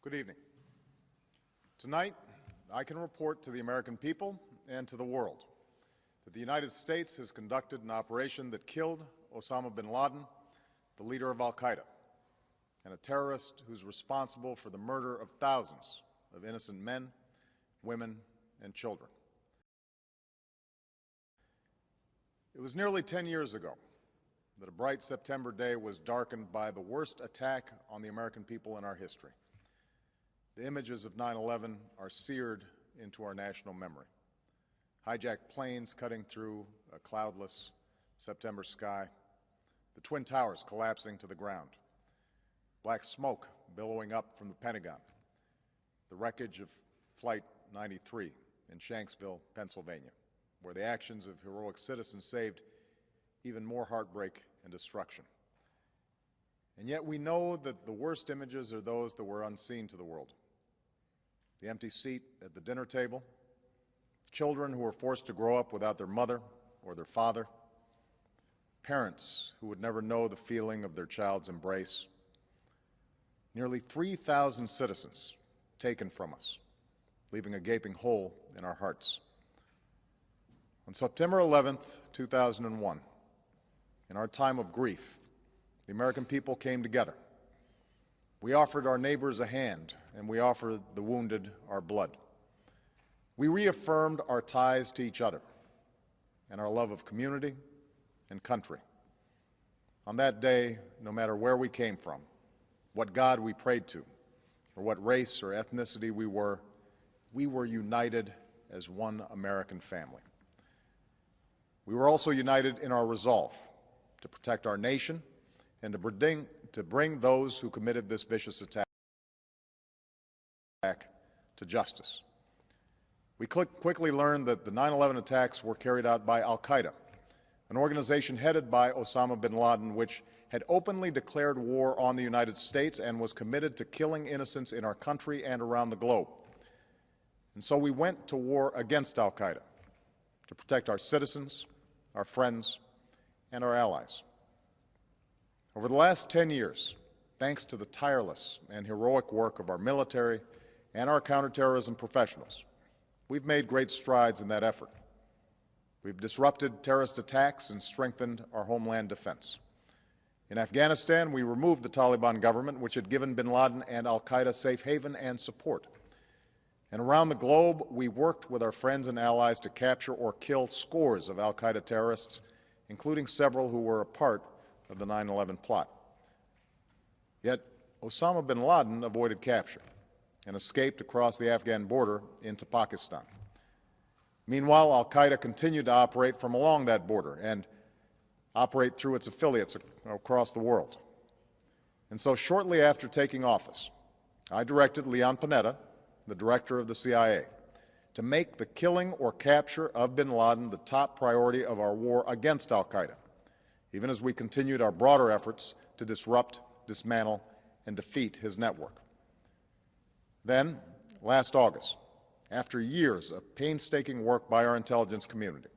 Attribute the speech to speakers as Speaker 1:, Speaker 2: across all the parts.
Speaker 1: Good evening. Tonight, I can report to the American people and to the world that the United States has conducted an operation that killed Osama bin Laden, the leader of al-Qaeda, and a terrorist who's responsible for the murder of thousands of innocent men, women, and children. It was nearly 10 years ago that a bright September day was darkened by the worst attack on the American people in our history. The images of 9/11 are seared into our national memory. Hijacked planes cutting through a cloudless September sky, the Twin Towers collapsing to the ground, black smoke billowing up from the Pentagon, the wreckage of Flight 93 in Shanksville, Pennsylvania, where the actions of heroic citizens saved even more heartbreak and destruction. And yet we know that the worst images are those that were unseen to the world. The empty seat at the dinner table, children who were forced to grow up without their mother or their father, parents who would never know the feeling of their child's embrace, nearly 3,000 citizens taken from us, leaving a gaping hole in our hearts. On September 11th, 2001, in our time of grief, the American people came together. We offered our neighbors a hand, and we offered the wounded our blood. We reaffirmed our ties to each other and our love of community and country. On that day, no matter where we came from, what God we prayed to, or what race or ethnicity we were united as one American family. We were also united in our resolve to protect our nation and to bring those who committed this vicious attack to justice. We quickly learned that the 9/11 attacks were carried out by al-Qaeda, an organization headed by Osama bin Laden, which had openly declared war on the United States and was committed to killing innocents in our country and around the globe. And so we went to war against al-Qaeda to protect our citizens, our friends, and our allies. Over the last 10 years, thanks to the tireless and heroic work of our military and our counterterrorism professionals, we've made great strides in that effort. We've disrupted terrorist attacks and strengthened our homeland defense. In Afghanistan, we removed the Taliban government, which had given bin Laden and al-Qaeda safe haven and support. And around the globe, we worked with our friends and allies to capture or kill scores of al-Qaeda terrorists, including several who were a part of the 9/11 plot. Yet Osama bin Laden avoided capture and escaped across the Afghan border into Pakistan. Meanwhile, al-Qaeda continued to operate from along that border and operate through its affiliates across the world. And so shortly after taking office, I directed Leon Panetta, the director of the CIA, to make the killing or capture of bin Laden the top priority of our war against al-Qaeda, even as we continued our broader efforts to disrupt, dismantle, and defeat his network. Then, last August, after years of painstaking work by our intelligence community,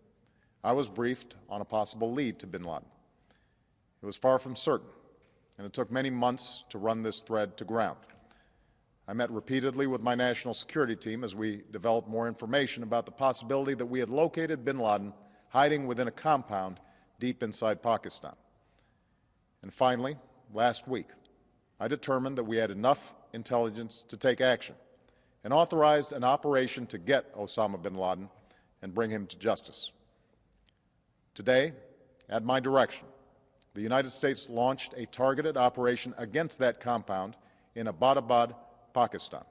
Speaker 1: I was briefed on a possible lead to bin Laden. It was far from certain, and it took many months to run this thread to ground. I met repeatedly with my national security team as we developed more information about the possibility that we had located bin Laden hiding within a compound deep inside Pakistan. And finally, last week, I determined that we had enough intelligence to take action and authorized an operation to get Osama bin Laden and bring him to justice. Today, at my direction, the United States launched a targeted operation against that compound in Abbottabad, Pakistan.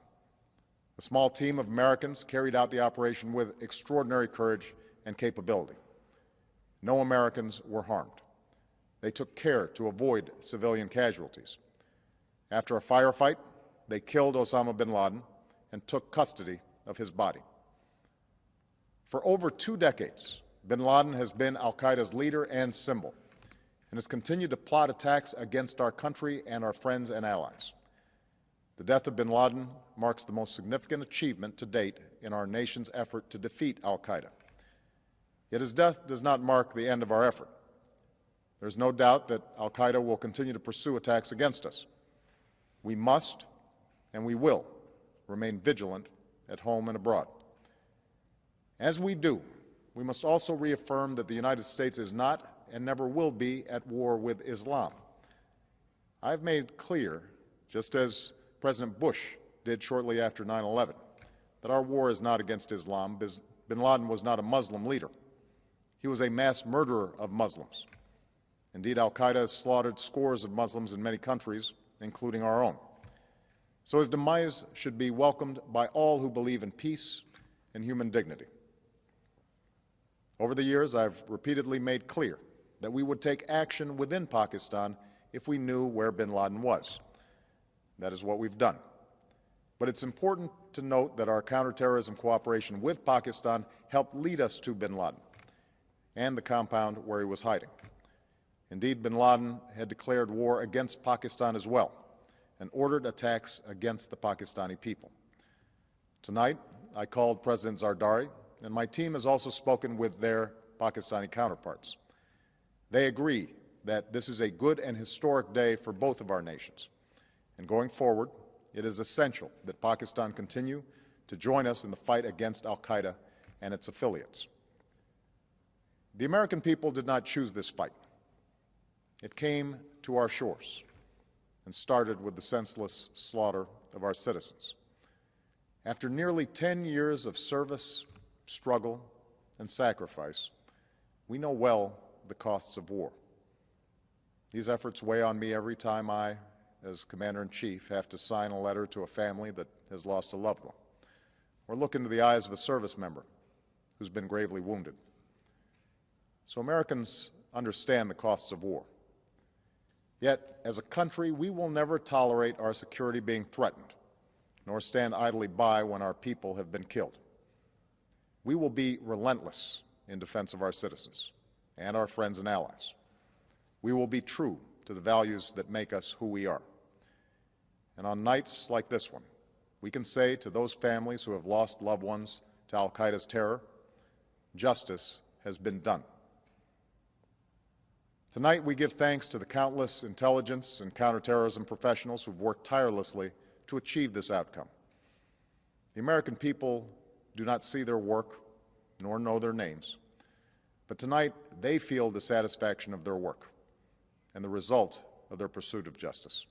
Speaker 1: A small team of Americans carried out the operation with extraordinary courage and capability. No Americans were harmed. They took care to avoid civilian casualties. After a firefight, they killed Osama bin Laden and took custody of his body. For over 2 decades, bin Laden has been al-Qaeda's leader and symbol, and has continued to plot attacks against our country and our friends and allies. The death of bin Laden marks the most significant achievement to date in our nation's effort to defeat al-Qaeda. Yet his death does not mark the end of our effort. There is no doubt that al-Qaeda will continue to pursue attacks against us. We must and we will remain vigilant at home and abroad. As we do, we must also reaffirm that the United States is not and never will be at war with Islam. I've made clear, just as President Bush did shortly after 9/11, that our war is not against Islam. Bin Laden was not a Muslim leader. He was a mass murderer of Muslims. Indeed, al-Qaeda has slaughtered scores of Muslims in many countries, including our own. So his demise should be welcomed by all who believe in peace and human dignity. Over the years, I've repeatedly made clear that we would take action within Pakistan if we knew where bin Laden was. That is what we've done. But it's important to note that our counterterrorism cooperation with Pakistan helped lead us to bin Laden and the compound where he was hiding. Indeed, bin Laden had declared war against Pakistan as well and ordered attacks against the Pakistani people. Tonight, I called President Zardari, and my team has also spoken with their Pakistani counterparts. They agree that this is a good and historic day for both of our nations. And going forward, it is essential that Pakistan continue to join us in the fight against al-Qaeda and its affiliates. The American people did not choose this fight. It came to our shores and started with the senseless slaughter of our citizens. After nearly 10 years of service, struggle, and sacrifice, we know well the costs of war. These efforts weigh on me every time I, as Commander-in-Chief, have to sign a letter to a family that has lost a loved one, or look into the eyes of a service member who's been gravely wounded. So Americans understand the costs of war. Yet, as a country, we will never tolerate our security being threatened, nor stand idly by when our people have been killed. We will be relentless in defense of our citizens and our friends and allies. We will be true to the values that make us who we are. And on nights like this one, we can say to those families who have lost loved ones to al-Qaeda's terror, justice has been done. Tonight, we give thanks to the countless intelligence and counterterrorism professionals who've worked tirelessly to achieve this outcome. The American people do not see their work nor know their names, but tonight they feel the satisfaction of their work and the result of their pursuit of justice.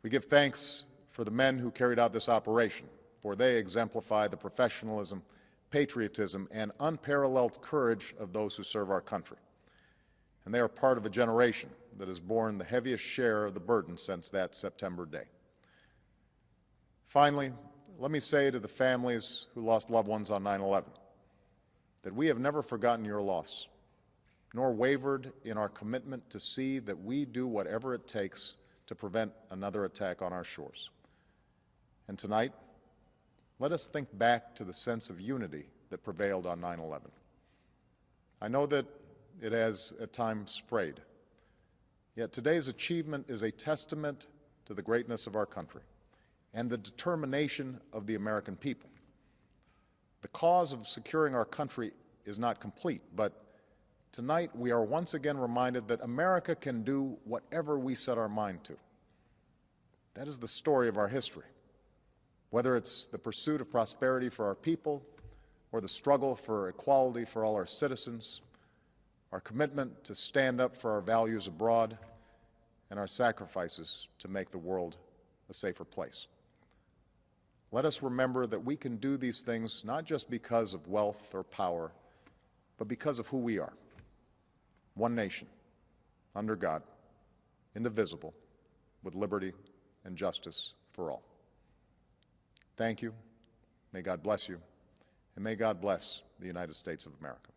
Speaker 1: We give thanks for the men who carried out this operation, for they exemplify the professionalism, patriotism, and unparalleled courage of those who serve our country. And they are part of a generation that has borne the heaviest share of the burden since that September day. Finally, let me say to the families who lost loved ones on 9/11 that we have never forgotten your loss, nor wavered in our commitment to see that we do whatever it takes to prevent another attack on our shores. And tonight, let us think back to the sense of unity that prevailed on 9/11. I know that it has at times frayed, yet today's achievement is a testament to the greatness of our country and the determination of the American people. The cause of securing our country is not complete, but tonight we are once again reminded that America can do whatever we set our mind to. That is the story of our history. Whether it's the pursuit of prosperity for our people or the struggle for equality for all our citizens, our commitment to stand up for our values abroad, and our sacrifices to make the world a safer place. Let us remember that we can do these things not just because of wealth or power, but because of who we are. One nation, under God, indivisible, with liberty and justice for all. Thank you. May God bless you, and may God bless the United States of America.